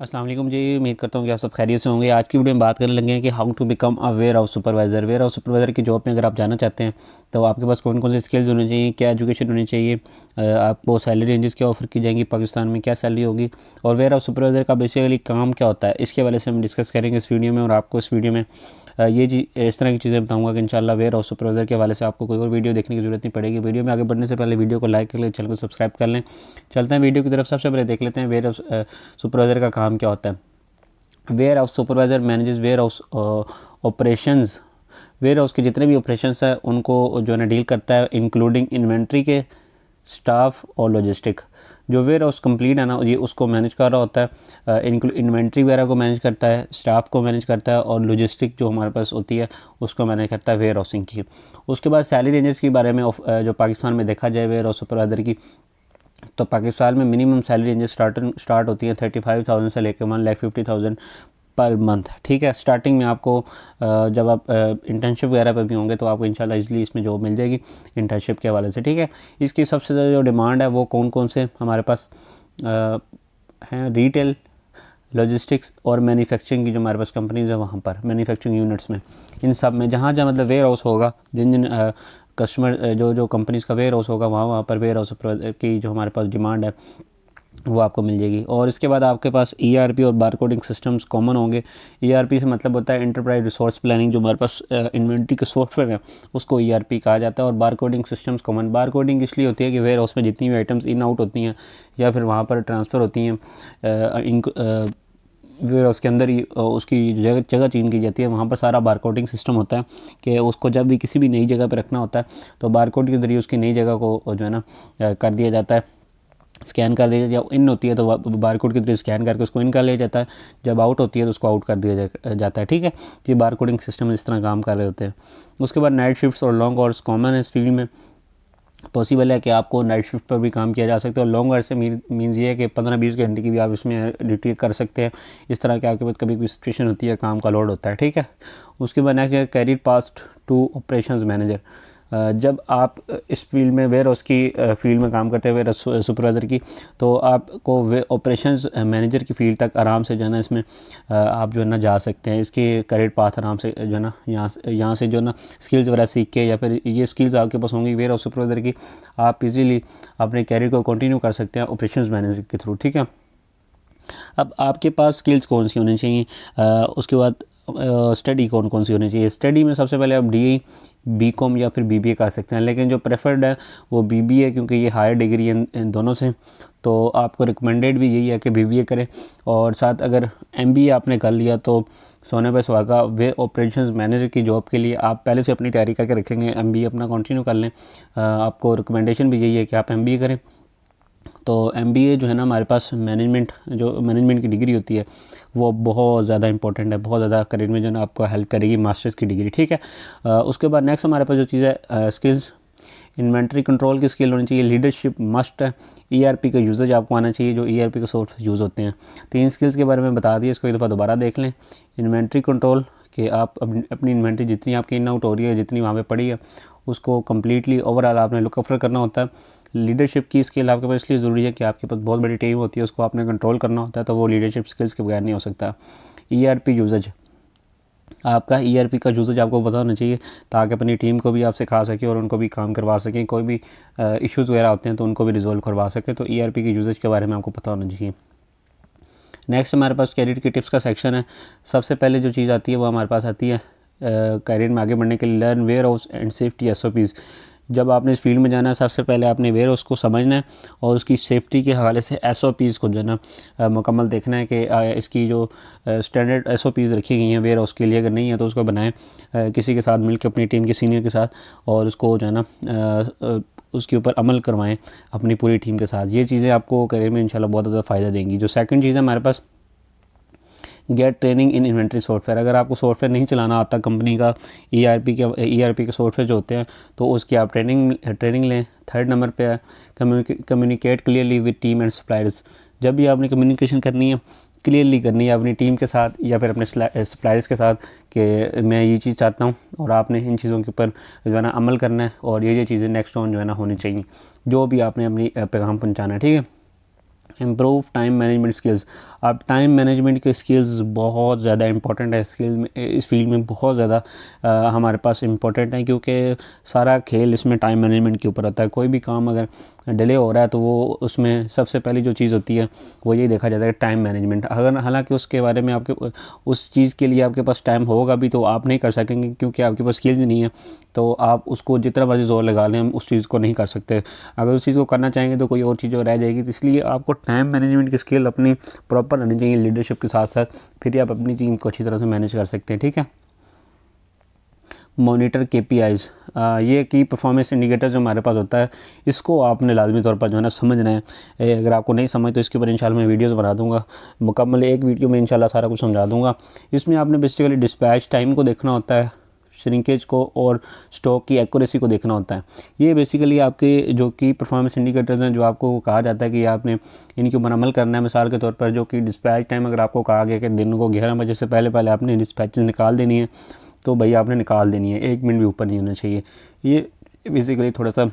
अस्सलाम वालेकुम जी। उम्मीद करता हूँ कि आप सब खैरियत से होंगे। आज की वीडियो में बात करने लगे हैं कि how to become a warehouse supervisor. Warehouse supervisor की जॉब में अगर आप जाना चाहते हैं तो आपके पास कौन कौन से स्किल्स होने चाहिए, क्या एजुकेशन होनी चाहिए, आपको सैलरी रेंजेस क्या ऑफर की जाएंगी, पाकिस्तान में क्या सैलरी होगी और वेयर हाउस सुपरवाइज़र का बेसिकली काम क्या होता है, इसके हवाले से हम डिस्कस करेंगे इस वीडियो में। और आपको इस वीडियो में ये जी इस तरह की चीज़ें बताऊंगा कि इंशाल्लाह वेयर हाउस सुपरवाइज़र के हवाले से आपको कोई और वीडियो देखने की ज़रूरत नहीं पड़ेगी। वीडियो में आगे बढ़ने से पहले वीडियो को लाइक कर लें, चैनल को सब्सक्राइब कर लें। चलते हैं वीडियो की तरफ। सबसे पहले देख लेते हैं वेयर हाउस सुपरवाइज़र का काम क्या होता है। Warehouse supervisor manages warehouse operations. Warehouse के जितने भी ऑपरेशंस हैं उनको जो है ना डील करता है, इंक्लूडिंग इन्वेंट्री के, स्टाफ और लॉजिस्टिक। जो वेयर हाउस कंप्लीट है ना ये उसको मैनेज कर रहा होता है, इन्वेंट्री वगैरह को मैनेज करता है, स्टाफ को मैनेज करता है और लॉजिस्टिक जो हमारे पास होती है उसको मैनेज करता है वेयर हाउसिंग की। उसके बाद सैलरी रेंजेस के बारे में जो पाकिस्तान में देखा जाए वेयर हाउस सुपरवाइज़र की, तो पाकिस्तान में मिनिमम सैलरी रेंजेस स्टार्ट होती है 35,000 से लेकर 1,50,000 पर मंथ। ठीक है, स्टार्टिंग में आपको जब आप इंटर्नशिप वगैरह पर भी होंगे तो आपको इंशाल्लाह इजली इसमें जॉब मिल जाएगी इंटर्नशिप के हवाले से। ठीक है, इसकी सबसे ज़्यादा जो डिमांड है वो कौन कौन से हमारे पास हैं, रिटेल, लॉजिस्टिक्स और मैन्युफैक्चरिंग की जो हमारे पास कंपनीज है वहाँ पर मैन्युफैक्चरिंग यूनिट्स में, इन सब में जहाँ जहाँ मतलब वेयर हाउस होगा, जिन जिन कस्टमर जो जो कंपनीज़ का वेयर हाउस होगा वहाँ वहाँ पर वेयर हाउस की जो हमारे पास डिमांड है वो आपको मिल जाएगी। और इसके बाद आपके पास ईआरपी और बारकोडिंग सिस्टम्स कॉमन होंगे। ईआरपी से मतलब होता है एंटरप्राइज रिसोर्स प्लानिंग, जो हमारे पास इन्वेंट्री के सॉफ्टवेयर है उसको ईआरपी कहा जाता है। और बारकोडिंग सिस्टम्स कॉमन। बारकोडिंग इसलिए होती है कि वेयर हाउस में जितनी भी आइटम्स इन आउट होती हैं या फिर वहाँ पर ट्रांसफ़र होती हैं, वेयर हाउस के अंदर ही उसकी जगह जगह चेंज की जाती है, वहाँ पर सारा बारकोडिंग सिस्टम होता है कि उसको जब भी किसी भी नई जगह पर रखना होता है तो बारकोड के ज़रिए उसकी नई जगह को जो है ना कर दिया जाता है, स्कैन कर दिया जाता है। इन होती है तो बारकोड के थ्रू स्कैन करके उसको इन कर लिया जाता है, जब आउट होती है तो उसको आउट कर दिया जाता है। ठीक है, ये बारकोडिंग सिस्टम इस तरह काम कर रहे होते हैं। उसके बाद नाइट शिफ्ट्स और लॉन्ग आवर्स कॉमन है इस फील्ड में। पॉसिबल है कि आपको नाइट शिफ्ट पर भी काम किया जा सकता है। और लॉन्ग आवर्स से मीन्स ये है कि 15-20 घंटे की भी आप इसमें ड्यूटी कर सकते हैं। इस तरह के आपके पास कभी कोई सिचुएशन होती है, काम का लोड होता है। ठीक है, उसके बाद नेक्स्ट है career past to operations manager. जब आप इस फील्ड में वेयर हाउस की फील्ड में काम करते हैं, वेयर हाउस सुपरवाइज़र की, तो आपको वे ऑपरेशंस मैनेजर की फील्ड तक आराम से जो है ना इसमें आप जो है ना जा सकते हैं। इसकी करियर पाथ आराम से जो है ना यहाँ से जो है ना स्किल्स वगैरह सीख के, या फिर ये स्किल्स आपके पास होंगी वेयर हाउस सुपरवाइज़र की, आप इजीली अपने कैरियर को कंटिन्यू कर सकते हैं ऑपरेशंस मैनेजर के थ्रू। ठीक है, अब आपके पास स्किल्स कौन सी होनी चाहिए, उसके बाद स्टडी कौन कौन सी होनी चाहिए। स्टडी में सबसे पहले आप डी बीकॉम या फिर बीबीए कर सकते हैं, लेकिन जो प्रेफर्ड है वो बीबीए, क्योंकि ये हायर डिग्री इन दोनों से, तो आपको रिकमेंडेड भी यही है कि बीबीए करें। और साथ अगर एमबीए आपने कर लिया तो सोने पे सुहागा। वे ऑपरेशंस मैनेजर की जॉब के लिए आप पहले से अपनी तैयारी करके रखेंगे, एमबीए अपना कंटिन्यू कर लें। आपको रिकमेंडेशन भी यही है कि आप एमबीए करें। तो एमबीए जो है ना हमारे पास मैनेजमेंट की डिग्री होती है वो बहुत ज़्यादा इंपॉर्टेंट है, बहुत ज़्यादा करियर में जो है ना आपको हेल्प करेगी मास्टर्स की डिग्री। ठीक है, उसके बाद नेक्स्ट हमारे पास जो चीज़ है स्किल्स, इन्वेंट्री कंट्रोल की स्किल होनी चाहिए, लीडरशिप मस्ट है, ईआरपी का यूजेज आपको आना चाहिए, जो ईआरपी के सॉफ्टवेयर यूज़ होते हैं। 3 स्किल्स के बारे में बता दिए, इसको एक दफ़ा दोबारा देख लें। इन्वेंट्री कंट्रोल, कि आप अपनी इन्वेंट्री जितनी आपकी इन आउट हो रही है, जितनी वहाँ पे पड़ी है, उसको कम्प्लीटली ओवरऑल आपने लुक आफ्टर करना होता है। लीडरशिप की स्किल आपके पास इसलिए ज़रूरी है कि आपके पास बहुत बड़ी टीम होती है, उसको आपने कंट्रोल करना होता है, तो वो लीडरशिप स्किल्स के बगैर नहीं हो सकता। ईआरपी यूजेज, आपका ईआरपी का यूजेज आपको पता होना चाहिए ताकि अपनी टीम को भी आप सिखा सकें और उनको भी काम करवा सकें, कोई भी इश्यूज़ वगैरह होते हैं तो उनको भी रिजॉल्व करवा सकें। तो ईआरपी के यूजेज के बारे में आपको पता होना चाहिए। नेक्स्ट हमारे पास कैरियर की टिप्स का सेक्शन है। सबसे पहले जो चीज़ आती है वो हमारे पास आती है कैरियर में आगे बढ़ने के लिए learn warehouse and safety SOPs. जब आपने इस फील्ड में जाना है सबसे पहले आपने वेयर हाउस को समझना है और उसकी सेफ्टी के हवाले से एसओपीज़ को जो है ना मुकम्मल देखना है कि इसकी जो स्टैंडर्ड एसओपीज़ रखी गई हैं वेयर हाउस के लिए, अगर नहीं है तो उसको बनाएं किसी के साथ मिलकर, अपनी टीम के सीनियर के साथ, और उसको जो है ना उसके ऊपर अमल करवाएं अपनी पूरी टीम के साथ। ये चीज़ें आपको करियर में इंशाल्लाह बहुत ज़्यादा फ़ायदा देंगी। जो सेकंड चीज़ है हमारे पास, get training in inventory software. अगर आपको सॉफ्टवेयर नहीं चलाना आता कंपनी का, ईआरपी के सॉफ्टवेयर जो होते हैं, तो उसकी आप ट्रेनिंग लें। थर्ड नंबर पे है communicate clearly with team and suppliers. जब भी आपने कम्युनिकेशन करनी है, क्लियरली करनी है अपनी टीम के साथ या फिर अपने सप्लायर्स के साथ कि मैं ये चीज़ चाहता हूँ और आपने इन चीज़ों के ऊपर जो है ना अमल करना है, और ये चीज़ें नेक्स्ट ऑन जो है ना होनी चाहिए जो भी आपने अपनी पैगाम पहुँचाना है। ठीक है, इम्प्रूव टाइम मैनेजमेंट स्किल्स। अब टाइम मैनेजमेंट के स्किल्स बहुत ज़्यादा इंपॉर्टेंट है स्किल में, इस फील्ड में बहुत ज़्यादा हमारे पास इंपॉर्टेंट है, क्योंकि सारा खेल इसमें टाइम मैनेजमेंट के ऊपर होता है। कोई भी काम अगर डिले हो रहा है तो वो उसमें सबसे पहली जो चीज़ होती है वो ये देखा जाता है टाइम मैनेजमेंट। अगर हालांकि उसके बारे में आपके उस चीज़ के लिए आपके पास टाइम होगा भी तो आप नहीं कर सकेंगे, क्योंकि आपके पास स्किल्स नहीं है। तो आप उसको जितना मर्जी ज़ोर लगा लें, हम उस चीज़ को नहीं कर सकते। अगर उस चीज़ को करना चाहेंगे तो कोई और चीज़ रह जाएगी। तो इसलिए आपको टाइम मैनेजमेंट की स्किल अपनी प्रॉपर रहनी चाहिए लीडरशिप के साथ साथ, फिर आप अपनी टीम को अच्छी तरह से मैनेज कर सकते हैं। ठीक है। मॉनिटर KPIs, ये की परफॉर्मेंस इंडिकेटर जो हमारे पास होता है, इसको आपने लाजमी तौर पर जो है ना समझना है। अगर आपको नहीं समझ तो इसके ऊपर इंशाल्लाह मैं वीडियोस बना दूंगा, मुकम्मल एक वीडियो में इंशाल्लाह सारा कुछ समझा दूंगा। इसमें आपने बेसिकली डिस्पैच टाइम को देखना होता है, श्रिंकेज को और स्टॉक की एक्यूरेसी को देखना होता है। ये बेसिकली आपके जो कि परफॉर्मेंस इंडिकेटर्स हैं, जो आपको कहा जाता है कि आपने इनके ऊपर अमल करना है। मिसाल के तौर पर जो कि डिस्पैच टाइम, अगर आपको कहा गया कि दिन को 11 बजे से पहले पहले आपने डिस्पैचेस निकाल देनी है, तो भाई आपने निकाल देनी है, 1 मिनट भी ऊपर नहीं होना चाहिए। ये बेसिकली थोड़ा सा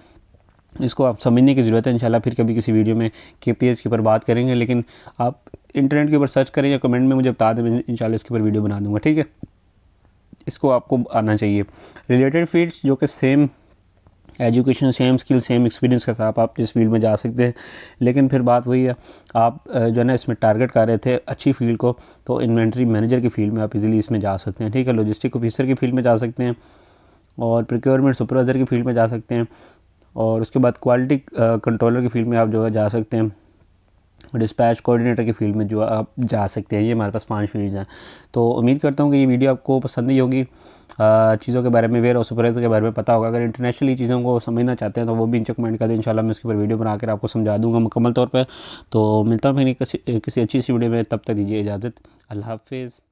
इसको आप समझने की ज़रूरत है। इंशाल्लाह फिर कभी किसी वीडियो में KPIs के ऊपर बात करेंगे, लेकिन आप इंटरनेट के ऊपर सर्च करें या कमेंट में मुझे बता दें, मैं इंशाल्लाह इसके ऊपर वीडियो बना दूँगा। ठीक है, इसको आपको आना चाहिए। रिलेटेड फील्ड्स जो कि same education, same skill, same experience के साथ आप इस फील्ड में जा सकते हैं। लेकिन फिर बात वही है, आप जो है ना इसमें टारगेट कर रहे थे अच्छी फील्ड को, तो इन्वेंट्री मैनेजर की फील्ड में आप इजीली इसमें जा सकते हैं। ठीक है, लॉजिस्टिक ऑफिसर की फील्ड में जा सकते हैं, और प्रोक्योरमेंट सुपरवाइज़र की फील्ड में जा सकते हैं, और उसके बाद क्वालिटी कंट्रोलर की फील्ड में आप जो है जा सकते हैं, डिस्पैच कोऑर्डिनेटर की फील्ड में जो आप जा सकते हैं। ये हमारे पास 5 फील्ड्स हैं। तो उम्मीद करता हूँ कि ये वीडियो आपको पसंद ही होगी। चीज़ों के बारे में, वेयर और सुपरवाइजर के बारे में पता होगा। अगर इंटरनेशनली चीज़ों को समझना चाहते हैं तो वो भी नीचे कमेंट कर दें, इंशाल्लाह मैं इसके ऊपर वीडियो बनाकर आपको समझा दूँगा मुकम्मल तौर पर। तो मिलता हूँ फिर किसी अच्छी सी वीडियो में, तब तक दीजिए इजाज़त। अल्लाह हाफ़िज़।